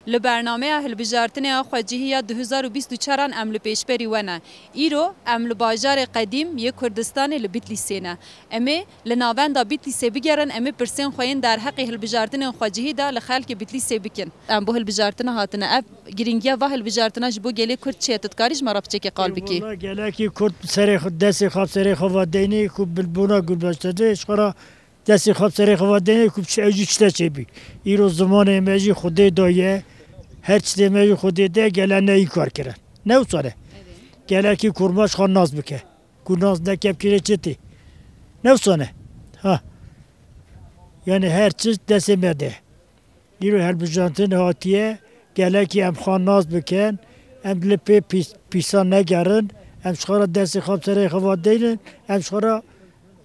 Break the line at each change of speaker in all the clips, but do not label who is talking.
لبرنامه هلبجارتن خواجهی 2024 ام لپیشبری ونه ایرو ام لباجار قدیم یک کردستان لبیتلیسینه امی لناوند بیتلیسی بگیرن امی پرسین خوین در حق هلبجارتن خواجهی دا لخالک بیتلیسی بکن ام بو هلبجارتن هاتنه اف گرینگیا و هلبجارتن جبو گلی کرد چیت تکاریج مرافت چکی قال بکی
والله گلکی کرد سری خود دستی خواب سری خواب دینی کوب بالبونا گل باشته شکر دستی خواب سری خواب دینی کوب چه اجی چته چی بی ایرو زمان ماجی خودی دایه هر چیزی ماجی خودی ده گله نهی کار کرد نه وصله گلکی کرماش خان ناز بکه کرناز نکب کره چتی نه وصله ها yani her çiz desemede. Yürü her bücantın hatiye geleki em xannaz biken em lipe pisan negerin em şkara desi xabsere xavad değilin em şkara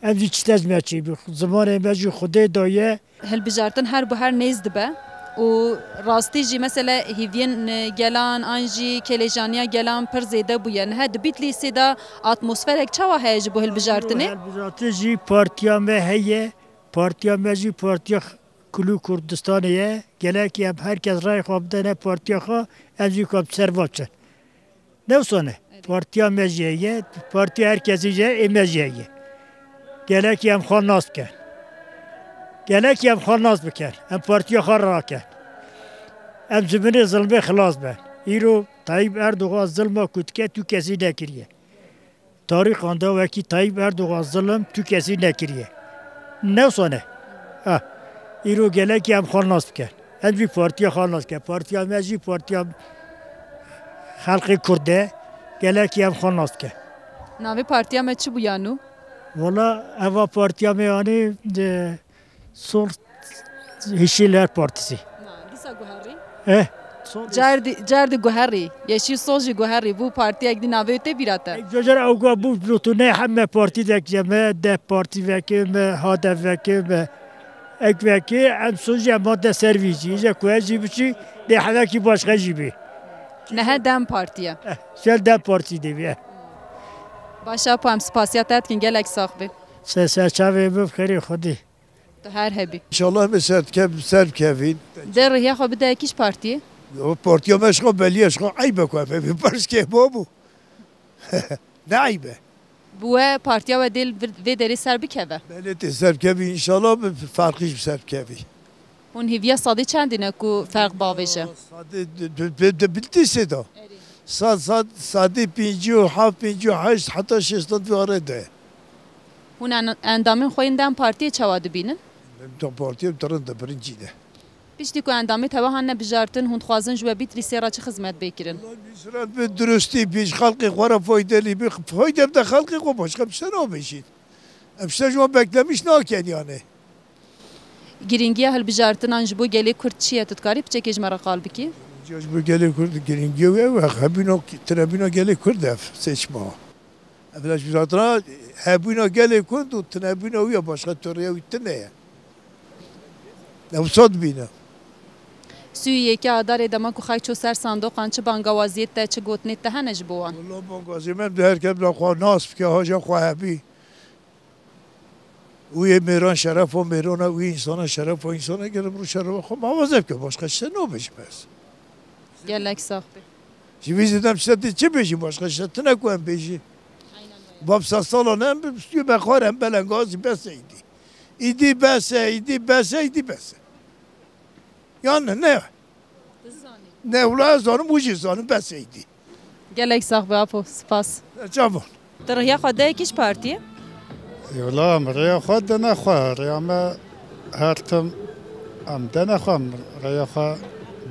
em ziçtez meçi bi zaman emeci xude daye
هلبجارتن هر بو هر نیز دبه و راستی جی مثلا هیوین گلان آنجی کلیجانیا گلان پر زیده بوین هد بیتلیسی دا اتمسفرک چوا هیج بو هلبجارتنه
هلبجارتن جی partya me heye partiya me jî partiya Kulû Kurdistanê ye gelekî em herkes rayê xwe bidene partiya xwe em jî xwe bi ser vaçin ne wisa partiya me jî heye partiya herkesî jî ê me jî heye gelekî em xwe nas bikin gelekî em xwe nas bikin em partiya xwe rakin em ji binê zilmê xilas bin îro Tayyip Erdogan zilma ku dike tu kesî nekiriye tarîxan da wekî Tayyip Erdogan zilim tu kesî nekiriye ne wisa ایرو geleki em xannas bikin. Em jî partiya xannas bikin. Partiya me jî partiya Xalqê Kurd e gelekî em xannas bikin.
ناوی پارتیا me çi bûyanu
Valla eva partiya me anî Sol Hişîler Partisi.
dîsa guherî Cerdi guherî yeşî sol jî guherî bû partiyek dî navê te bîrate
Jojer awga bû rûtûnê heme partî dek me deh partî vekê me hadev vekê me ekvekê em soja madde servî jî je ku jî biçî dê hevekî başka jî bê
nehe dem partiye
şel deh partî devê
başa pam spasiya te etkin gelek sax be
serçavê biv xerê xwedê
tu her hebî
İnşallah mesela serkevin.
de rêya xwe bide ekîş partiye
O partiya meşka belliye şka aybe ku ev parske babu. Ne aybe?
bu we partiya we dêl vê derê ser bikeve
Belediye serkevi inşallah farklı bir serkevi.
hûn hêviya sadî çendîne ku ferq bavêje
De bildiyse da. Sadi pinci و هفت pinci و هشت hatta şestat ve arada.
hûn endamên xwe yên dem partiyê çawa dibînin
Tam partiye tarın da birinci de.
piştî ku endamê teva hane bijartin hûn dixwazin ji we bîtlîsê ra çi xizmet bêkirin
Sırat ve dürüstü bir halkı khwara faydalı bir faydam da halkı ko başka bir şey ne beşin. Hepsi şu beklemiş naken yani.
giringiya hilbijartinan ji bo gelê Kurd çi ye tu dikarî piçekê ji me re qal bikî
Bu gele kurd giringi ve habino trebino gele kurd seçma. Evlaş bir zaten habino gele kurd u trebino ya başka töreye üttene ya. Ne sad bina.
سوی یکی آدار ادامه کو خواهی چو سر صندوق آنچه بانگوازیت تا چه گوتنیت تا هنج بوان
والله بانگوازی من به هر کم لخوا ناس که هاجا خواهبی اوی میران شرف و میران اوی انسان شرف و انسان گرم رو شرف خو موازب که başka şey ne beş bes.
گلک ساخت
Şimdi dedim size çi beşi başka şey ne koyayım beşi. Bab sasala ne bir ben xarem belengazi beseydi. İdi bese. Yani ne? Ne ulan zanım ucu zanım beseydi.
گلک ساخت به اپو سپاس
Çabuk.
در ریا خواده یکیش پارتیه
يولا مريا خد دنا خا ريا ما هرتم ام دنا خام ريا خا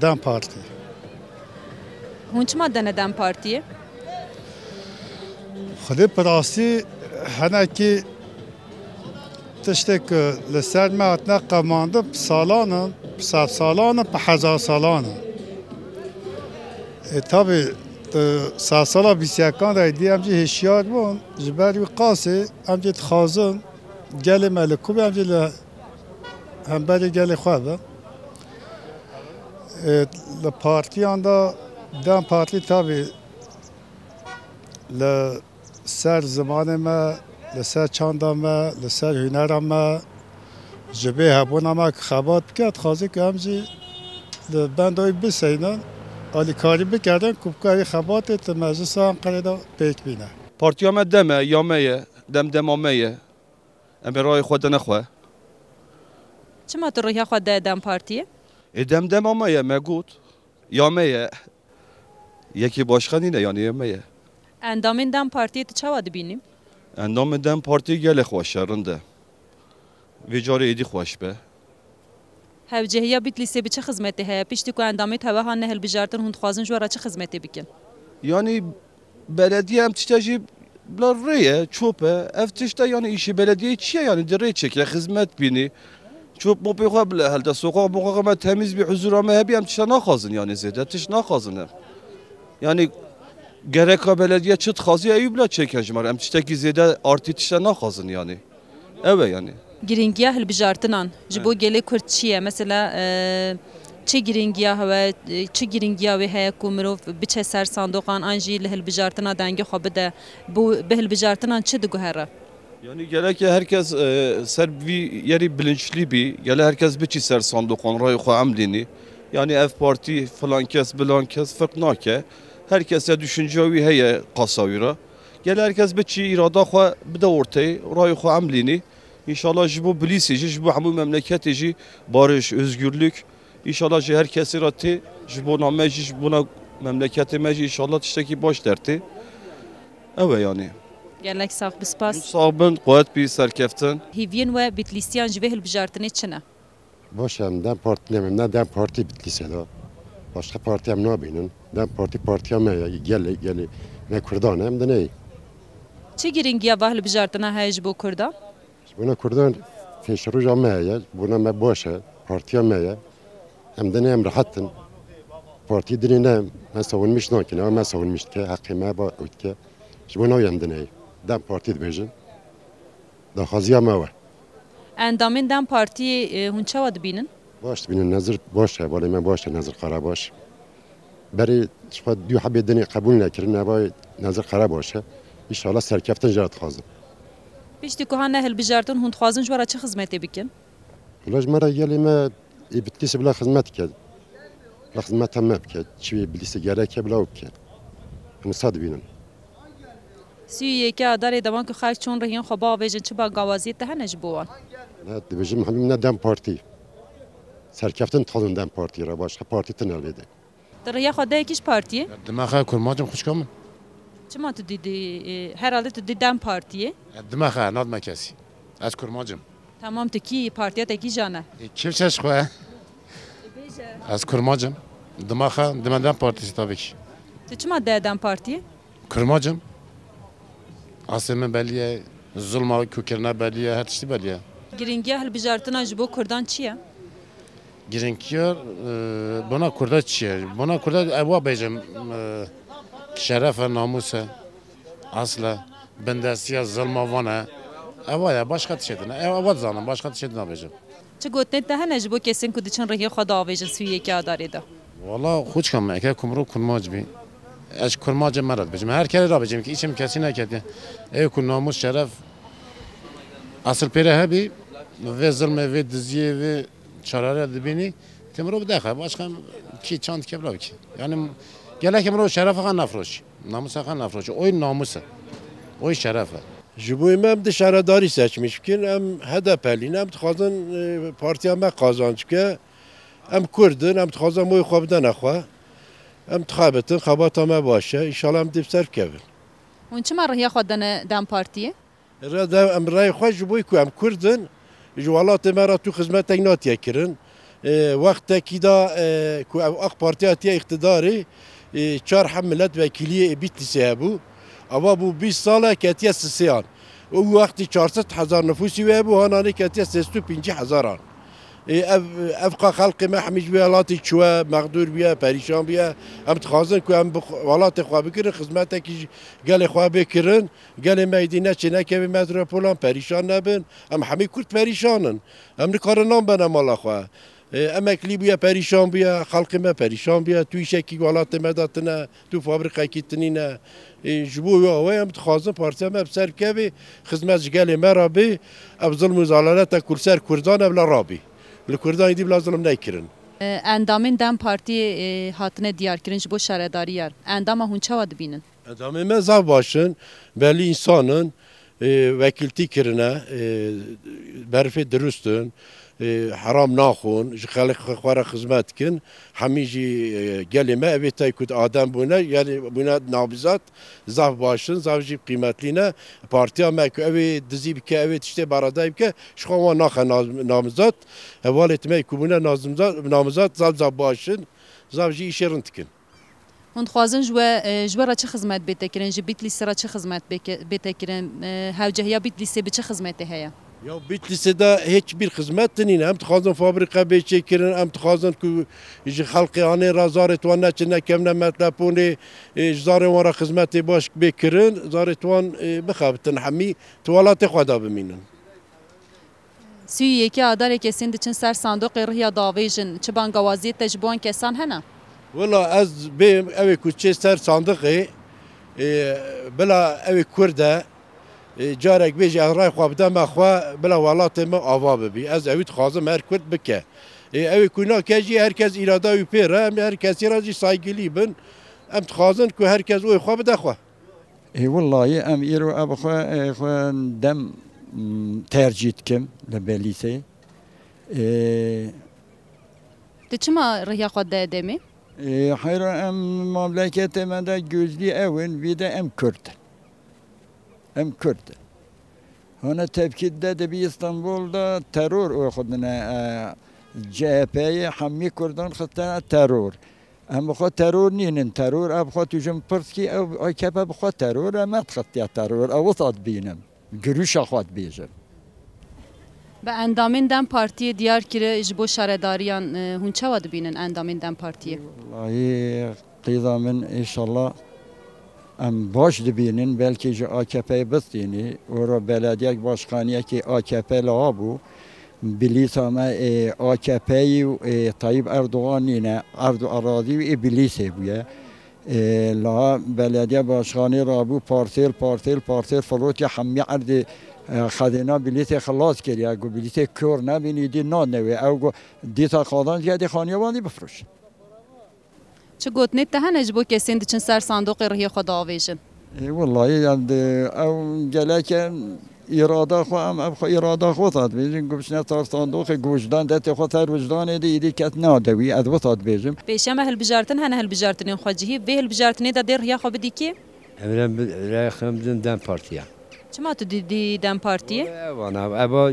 دم بارتي
هون چما دنه دم پارتیه
خدي براسي هنا كي تشتك لسر ما اتنقى ماندب سالانا بساب سالانا بحزار سالانا طبعا ساسالا بیسیکان را دیدم که هشیار بون جبری قاسه هم که خازن گل ملکو هم که هم بری گل خوابه لپارتی آندا دم پارتی تابی لسر زمان ما لسر چاندا ما لسر هنر ما جبه هبون ما که خبات بکرد خازی که همزی بندای بسیدن علی کاری بکردن کوبکاری خبات مجلس انقره پیک بینه
پارتیا ما دمه یامه دمامه ام رای خود نخواه
چما تو روحی خود دم پارتیه؟
دمامه مگود یامه یکی باشخانی نه یعنی یامه
اندامین دم پارتیه تو چه واد بینیم؟
اندام دم پارتی گله خوش رنده ویجاره ایدی خوش به
هوجهیا بیت لیسه به چه خدمتی هست؟ پیشتی که اندامی توه ها نهل بجارتن هند خوازن جوارا چه خدمتی بکن؟
یعنی بلدیه هم تشتاجی بلا ریه چوبه افتشتا یعنی ایشی بلدیه چیه یعنی دره چکه خدمت بینی چوب مو بيخوا بلا هل تسوق مو ما تمیز بی حضور ما هبی هم تش ناخازن یعنی زیده تش ناخازن یعنی گرکا بلدیه چت خازی ایوب لا چکه جمر هم تشتکی زیده آرتی تش ناخازن یعنی اوه یعنی
گرینگیا هل بجارتنان جبو گله کرد چیه مثلا چه گرینگیا هوا چه گرینگیا و هیا کومروف بچه سر صندوقان آنجی لهل بجارتنا دنگ خواب ده به هل بجارتنان چه دگوهره
yani gerek herkes ser bir yeri bilinçli bir gele herkes biçi ser sandıkon ray xo amlini yani ev parti falan kes bilan kes fark nake herkese düşüncevi heye qasavira gele herkes biçi irada xo bide ortay ray xo amlini inşallah jibo bilisi jibo hamu memleketi ji barış özgürlük inşallah herkes irati jibo nameci jibo memleketi meci inşallah tişteki baş derti evet yani
گلک ساق بسپاس
صابن قوت بی سرکفتن
هیوین و بیتلیستیان جبه هل بجارتنه چنه
باشم دم پارتی نمیم نه دم پارتی بیتلیسه دا başka parti هم نبینن دم parti هم گلی نه کردان هم دنی
چه گرینگیا و هل بجارتنه هیج بو کردا
بنا کردان فیشرو جامعه بنا ما باشه parti هم دنی هم راحتن parti دنی نه من savunmuş نکنه ama savunmuş که حقی ما با اوت که بنا هم دنی دم parti دبیجن دا خازی هم اوه
اندامین دم پارتی هون چه واد بینن؟
باش بینن نظر باشه ولی من باشه نظر قرار باش بری شفت دو حبی دنی قبول نکردن نبای نظر قرار باشه انشالله سرکفتن جرات خازن
پیشتی که هنه هل بجارتن هون خوازن جوارا چه خدمتی بکن؟
ولاج مرا یلی ما بتلیس بلا خدمت کرد بلا خدمت هم بکرد چی بلیس گره که بلا بکرد هم صد بینن
سویه که داره دوان که خاک چون رهیان خوابا ویژن چه با گوازیت ده نج بوان
نه دیوژن همین نه دم پارتی سرکفتن تازن دم پارتی را باشه پارتی تنال بده
در رهیا خود یکیش پارتیه
دماغه کرماجم خوش کامن
چه ما تو دیدی herhalde تو دیدم پارتیه
دماغه ناد مکسی از کرماجم
tamam تو کی پارتیه تا کی جانه
کیف چش خواه از کرماجم دماغه دمدن پارتیسی tabii ki
تو چه ما دیدم پارتیه
کرماجم Asımı belliye, zulma köklerine belliye, her şey belliye.
گرینگیا هل بجارتنا جبو کردان چیه؟
Girinkiyar buna kurda çiğer. Buna kurda eva bejim şerefe, namusa, asla, bendesiye, zulma vana. Eva ya başka tişedine. Eva zanım başka tişedine bejim.
چه گوتنت ده نه جبو کسین که دیچن رهیا خدا آویجن سویه که داره ده
Valla خوش کم اگه kumru kurmacı bir. Eş kurmacı merad bejim. Her kere ra bejim ki içim kesin ekedi. Kun namus şeref asıl pere hebi ve zulme ve diziye ve çarara dibini temro bidakha başka ki çant kebla ki. Yani gelek emro şerefe kan nafroş. Namusa kan nafroş. Oy namusa. Oy şerefe.
Jiboy hem de şaradari seçmiş ki hem HDP'liyim hem tıkazın partiyama kazanç ki hem Kurdun hem tıkazın moy xabdan axwa hem tıkabetin xabatama başa inşallah hem dipser kevin.
اون چه ما رهیا خود دم پارتیه؟
ردا ام رای خوش جبوی کو ام کردن جوالات مرا تو خدمت ناتیا کرن وقت کی دا کو اخ پارتیاتی اقتداری چهار حملت وکیلی بیتلیسه بو اما بو 20 ساله کتیه سیان او وقتی 400,000 نفوسی و بو هانانی کتیه 65,000 افقا خلق ما حمیج بیالاتی چوا مقدور بیا پریشان بیا ام تخازن که ام ولات خواب بکرن خدمت کی گل خواب بکرن گل میدینه چه نکوی متروپولان پریشان نبن ام همه کرد پریشانن ام نکارنام بنا مالا خواه ام اکلی بیا پریشان بیا خلق ما پریشان بیا توی شکی ولات مداتنه تو فابریکه کیتنینه جبو و ام تخازن پارتی ام بسر کوی خدمت گل مرابی اب ظلم و زلالت کل سر کردان ابلا رابی الكردان يدي بلا ظلم نايكرن
اندامین دم پارتی هاتنه دیار کرن جبو شهرداری یار اندام هون چه واد بینن
Adamı mezar başın, belli insanın vekilti kirine, berfi dürüstün, haram nakhun, jixalik khwara hizmet kin, hamici gelime evet taykut adam buna, yani buna nabizat, zaf başın, zavji kıymetliğine, partiya mek evet dizi bike evet işte baradayım ki, şkava nakha namizat, evval etmek buna namizat, zaf başın, zavji işerin tikin.
هون خوازن جوارا چه خدمت بیت کرن جبیت لیسرا چه خدمت بیت کرن هاوجهیا بیت لیسه به چه خدمتی هیا
Ya Bitlis'te hiçbir hizmet değil. Hem tıkazın fabrika beçekirin, hem tıkazın ki halkı anı razaret ve neçine kemne metlapuni zarı vara hizmeti baş bekirin, zarı tuan bexabetin hami tuvalate xwada biminin.
سوی یکی آداره کسین دچن سر صندوق رهیا داویجن چه بانگوازی تجبوان کسان هنه
Valla az bim evi kuçe ser sandığı bela evi kurda carek beji ray xwabda me xwa bela walatê me ava bibî ez evî dixwazim her kurd bike evê kûnake jî herkes îrada wî pê re em herkesî ra jî saygilî bin em dixwazin ku herkes oy xwe bide xwe
Vallahi em îro ev xwe dem tercih dikim li Belîsê
Tu çima rehya xwe de demê
hayra em mamleketê me de gözlî evin vî de em Kurd em Kurd hene tevkîde de bir İstanbul'da terör oy xwedine CHP'ye hemî Kurdan xistine terör em bixwe terör nînin terör ev xwe tu jin pirskî ew AKP bixwe terör em xtiya terör ew wisa dibînin girûşa xwe dibêjin
به اندامین دم پارتی دیار کره جبو شهرداریان هون چه واد بینن اندامین دم پارتیه
والله قیدا من انشالله ام باش دبینن belki ji AKP'ye bistini ora belediye başkanıya ki AKP la bu bilisa ma AKP'yi Tayyip Erdoğan yine arazi ve bilise bu ya la belediye başkanı ra bu parsel falot ya hammi ardı خدینا بلیت خلاص کردی اگه بلیت کور نبینیدی نه نوی اگه دیتا خدان جدی خانیابانی بفروش
چه گوتنی تهنج بو کسین دچن سر صندوق رهی خدا آویجن
والله یاد او گلک اراده خو ام اب خو اراده خو داد بیجن گوشنا تار صندوق گوجدان دت خو تر وجدان دی کت نادوی اد وصاد بیجم
پیشم هل بجارتن هن هل بجارتن خواجهی به هل بجارتن دا در رهیا خو بدی کی
امرم رخم دن partya
چما تو دیدی دم پارتیه؟
Eba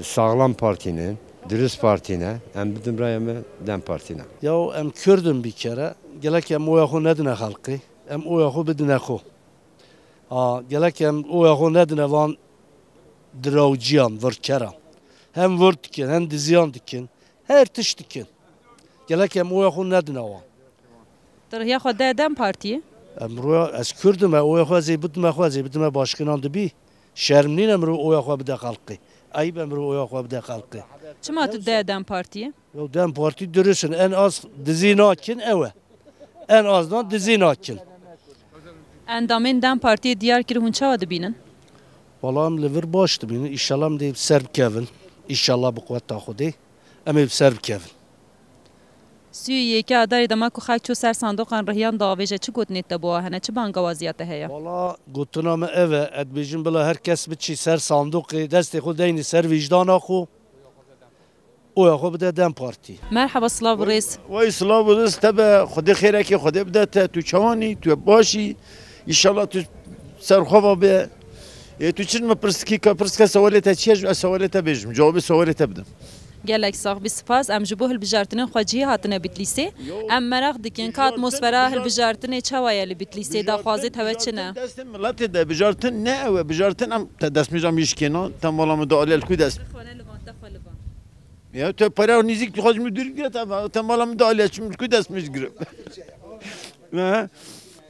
sağlam partinin, dürüst partine, em bidim rayeme dem partine.
Ya em Kürdüm bir kere. Gelek em oya xo nedine halkı. Em oya xo bidine xo. Gelek em oya xo nedine van dravciyan, vırkera. Hem vır dikin, hem diziyan dikin. Her tiş dikin. Gelek em oya xo nedine van.
در رهیا خو دم پارتیه؟
امروز از کردم اوی خوازی بدم başkanım bi şermlin امروز اوی خو بده خلقی ayıp امروز اوی خو بده خلقی
چما تو دم پارتیه؟
Ya dem parti dürüsün en az dizinakin eve en azdan dizinakin
اندامین دم پارتی دیار کره هون چه واد بینن؟
Vallahi liver baştı beni inşallah deyip serb kevin inşallah bu kuvvet taxudi ama serb kevin
سوی یکی آداری دما کو خاک چو سر صندوق رهیان داویجه چه گوتنی تبوا هنه چه بانگوازیت هیا
Valla gotuna mı eve edbijin bila herkes biçi ser sanduq desti xu deyni ser vicdana xu oya xu bide dem parti
مرحبا سلاو رئیس
وای سلام ورز تبع خدا خیره که خدا بده تو چوانی تو باشی انشالله تو سرخوا به تو چن ما پرسکی سوالت چیه سوالت بجم جواب سوالت بدم
گلک ساق بی سپاس ام جبو هل بجارتن خواجی هاتنه بیتلیسه ام مرق دکن که اتمسفره هل بجارتن چه وایلی بیتلیسه دا خوازی توه چنه
دست ملت ده بجارتن نه او بجارتن ام دست میجام یشکینا تمالا مدعالی الکو دست ya te para nizik tu hacı müdür git ama tamamen müdahale etmiş ki ders müdür.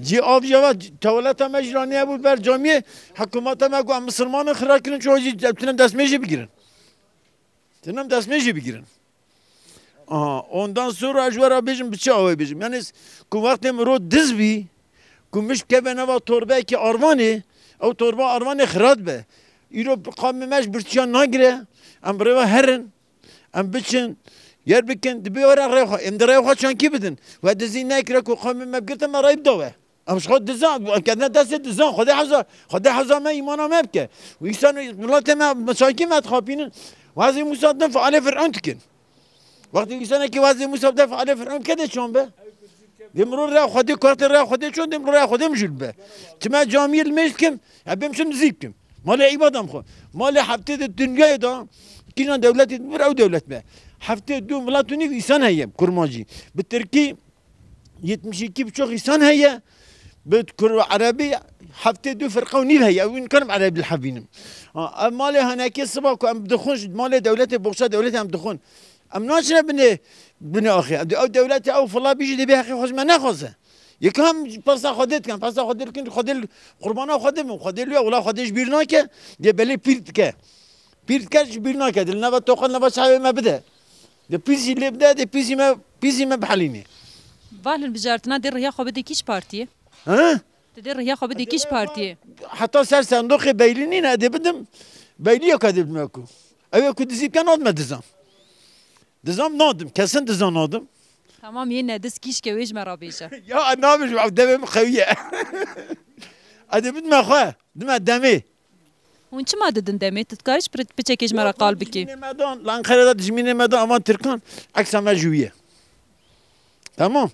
Ci avcava tuvalete mecraniye bu ber camiye hükümete megu Müslümanın xırakının çoğu cebtine ders mecri bigirin. Tenem ders mecri bigirin. Ondan sonra ajvara bejim bıçağı avay bejim. Yani ku vaktim ro dizbi kumiş kebene va torba ki arvani o torba arvani xırat be. İro kammeş bıçağı nagire. Am breva herin. Am biçin yer bikin dibi ora rayxo emdire rayxo çanki bidin ve dizi nekre ku qam mebgirte ma rayb dawe امش خود دزان كنا دست دزان خدا حزا ما ایمانا مبکه و ایسان ملت ما مساکی ما تخابینن وازی موسی دفع علی فرعون تکن وقتی ایسان کی وازی موسی دفع علی فرعون کده چون به دمرور را خودی کارت را خودی چون دمرور را خودی مجل به تما جامی المسکم ابیم شن زیکم مال عبادم خو مال هفته دنیای دا کینا دولت بر او دولت به هفته دو ملاتونی ایسان هیم کرماجی به ترکی 72 بچوخ ایسان هیه بتكر عربي حفتي دو فرقه ونيل هي وين كانوا عربي الحبينم مالي هناك الصباح ام بدخونش مالي دولتي بوغشا دولتي ام بدخون ام ناشنا بني اخي او دولتي او فلا بيجي دي بها اخي خوش ما ناخذه يكام باسا خدت كان باسا خدت كن خدل قربانا خدم خدل ولا خدش بيرناك دي بلي بيرتكاش بيرناك دلنا بتوقن لبا صاحب ما بدا دي بيزي اللي بدا دي بيزي ما بحاليني
والن بجارتنا دير ريا خو بدي كيش بارتي
ها
تدير ريا خو بدي كيش بارتي
حتى صار صندوق بيلينين ادي بدم بيليه كادي بدمكو ايوه كنت زي كان نادم دزام نادم كسن دزام نادم
tamam yine dız kiş keveş merabeyşe
يا انا مش دمي خويه ادي بدم اخويا دم دمي
Hun çima dedin demet tutkarış piçekeş mera kalbiki.
Medan Ankara'da Dizmine medan ama Türkan aksama juye. Tamam.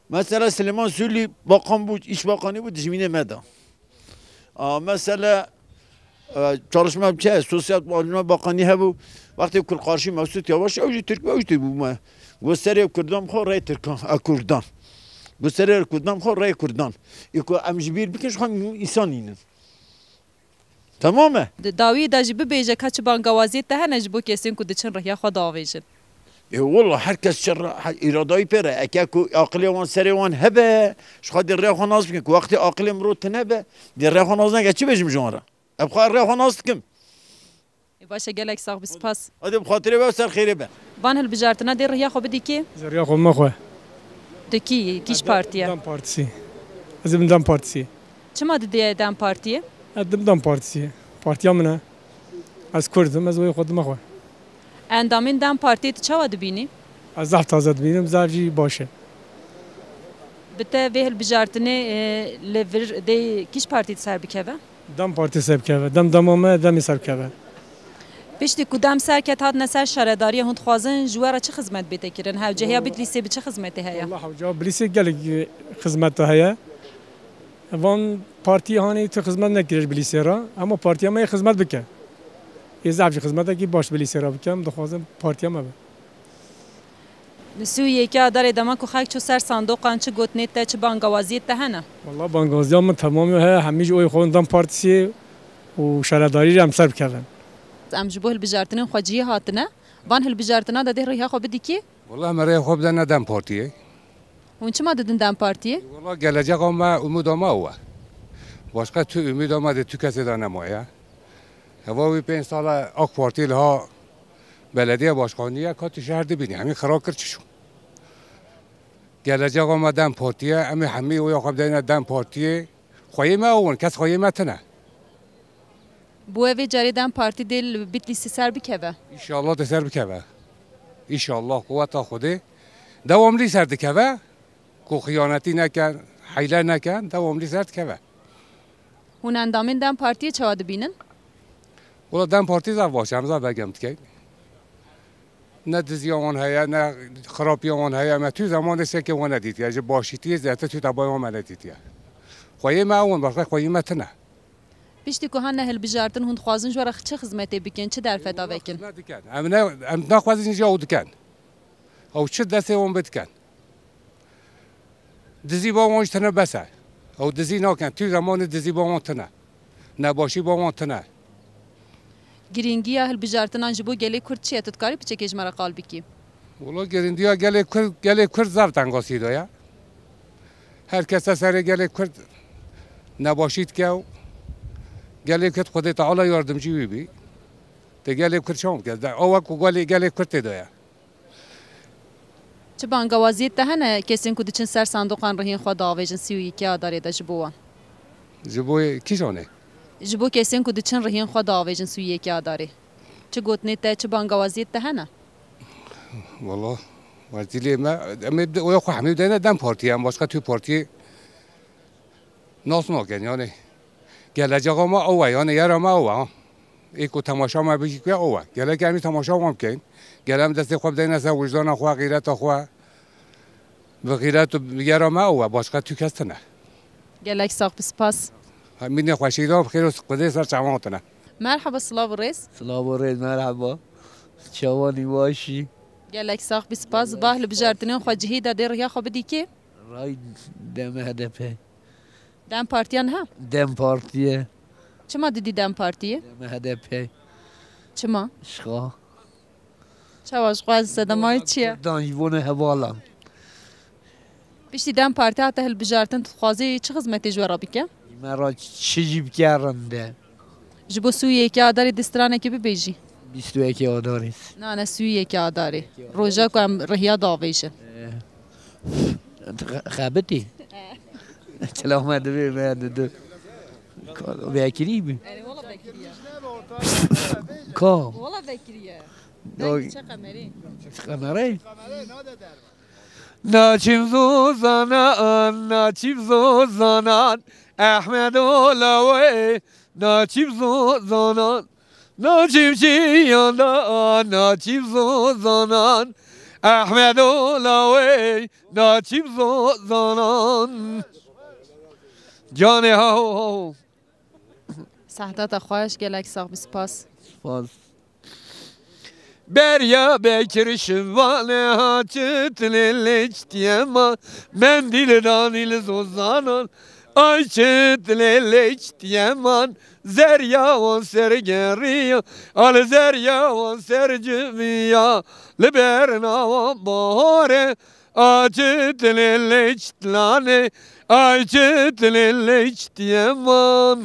Mesela Süleyman Sülü bakan bu iş bakanı bu Dizmine medan. Mesela çalışma bir şey sosyal malum bakanı bu vakti kul karşı Mesut Yavaş öyle Türk öyle bu ma. Gösteriyor Kürdan xor Türkan Kürdan. Gösteriyor Kürdan xor Kürdan. İko amjibir bir şu insanın. Tamam mı?
Davi da jibi beje kaç bangavaziyet de hene bu kesin ku diçin rihya xo davejin.
والله herkes şerra iradayı pere ekaku akli wan seri wan hebe şu kadir rih xonaz bikin ku vakti akli mru tenebe di rih xonazna geçi bejim jonra abxa rih xonaz kim
Başa gelek sağ bispas.
hadi bu xatire be ser xeyre be
Van hel bijartına der rihya xo bidiki
Zeriya xo ma xo
Deki kiş partiye
Dem partisi Azim dem partisi
Çima dediye dem partiye
Dem partisi Partiya mine Az Kurdim az oy xodum xo
Endamın dem partiye çava dibini
Az zah taze dibînim zarjî baş e
Bite ve hel bijartını levir de kiş partiye ser bikeve
Dem partisi sebkeve dem demame dem sebkeve
Pişti ku dem serket hat neser şaredariye hund xwazin jwara çi xizmet bete kirin hevcehiya bit lise bi çi xizmeti heye
Allah hevca bilise gelek xizmet heye Van partiye hani tu xizmet nekirir bilise ra ama partiye me xizmet bike İzaf xizmete ki baş bilise ra bikem dixwazim partiye me be
Suriye ki adare dama ku xalk çu ser sandoqan çi gotnet te çi bangawaziyet te hene
Vallahi bangazya min tamamı heye hemî oy xwe dem partisi û şaredarî re em ser bikevin
Em ji bo hilbijartinên xweciyê hatine van hilbijartina da dê rêya xwe bidîkî
والله مرای خوب دن ندم پارتیه
Hûn çima didin dem partiyê
والله gelecek ama umut ama o başka tu umut ama de tu kese de nemaya hava 5 sala AK Parti ha belediye başkanlığı katı şehirde bini hemin karar kır çişu gelecek ama dem partiye ama hemi o yakab dene dem partiye khoyime avun kes khoyime tane
Bu evê carê dem partî dê bit lîsê ser bikeve
İnşallah da ser bikeve İnşallah kuvveta xudi devamlı ser dikeve ku xıyaneti nekan hile nekan devamlı ser dikeve
Hûn endamên dem partiyê çawa dibînin
Valla dem parti zar başım zar begem dikey ne diziyan heye ne xarapiyan heye me tu zaman ise ki wana dit ya başiti zete tu tabayım me dit ya xoyê me awun başka xoyê me tane
Piştî ku hene hilbijartin hûn dixwazin jwara çi xizmetê bikin çi derfeta vekin
em naxwazin jî ew dikin ew çi destê wan bidikin dizî ba wan ji tune bes e ew dizî nakin tu zamanê dizî ba wan tune nebaşî ba wan tune
Giringiya hilbijartinan ji bo gelê Kurd çi ye tu dikarî piçekê ji me re qal bikî
Valla gerindiya gelê Kurd zav tengasî da ya herkes serê gelê Kurd nebaşî dike ew gelê Kurd Xwedê Teala yardımcı wî bî te gelê Kurd çawa bike ew ku gelê Kurd tê da ya
Çi bangawaziyet te hene kesên ku diçin ser sandoqan rihên xwe davêjin sî û yekê adarê de ji bo wan
ji bo kîjan e
Ji bo kesên ku diçin rihên xwe davêjin sî û yekê adarê Çi gotnê te çi bangawaziyet te hene
والله وزیلی ما او خو همه دنه دم پارتی هم باشگاه تو پارتی ناس ناکن یعنی گله ما اوه یعنی یارا ما اوه ایکو تماشا ما بگی که اوه گله که همی تماشا هم کن گله هم دست خوب دین است وجدان خو غیرت خو و غیرت یارا ما اوه باشگاه تو کست نه
گله ساق بسپاس
همین خوشیدا بخیر و قدرت سر چماتنه
مرحبا صلاح الرئيس
صلاح الرئيس مرحبا شواني واشي
گلک ساق بسپاس باه لبجارتنین خو جهیدا در یا خو بدی که
راي دم هدفه
دم پارتیان ها
دم بارتيه
چما دیدی دم پارتیه
دم هدفه
چما
شخا
چواش قواز صدمای چیه
دان يفونه هوالا
بیشتی دم پارتی حتی هل بجارتن تخوازی چه خدمتی جوارا بکه
مرا چجيب كارنده
جبو سویه که آداری دسترانه که ببیجی
21 آداریس
نه نه سویه که آداری روژا که هم رهیا داویشه
خابتي سلام عليكم يا دو بكريم
والله بكريه
كم
والله بكريه چه قمری
قمري ناچیم زوزانان احمد اولوی ناچیم زوزانان ناچیم چیاندان ناچیم زوزانان احمد اولوی ناچیم زوزانان جانه ها
سحتات خواهش گلک ساق بسپاس
بریا بکر شوانه ها چتلیلش دیما من دیل دانیل زوزانان ay çetleş diyeman zerya sergeriya al zerya sercimiya liberna bahare açetleş tlane ay çetleş diyeman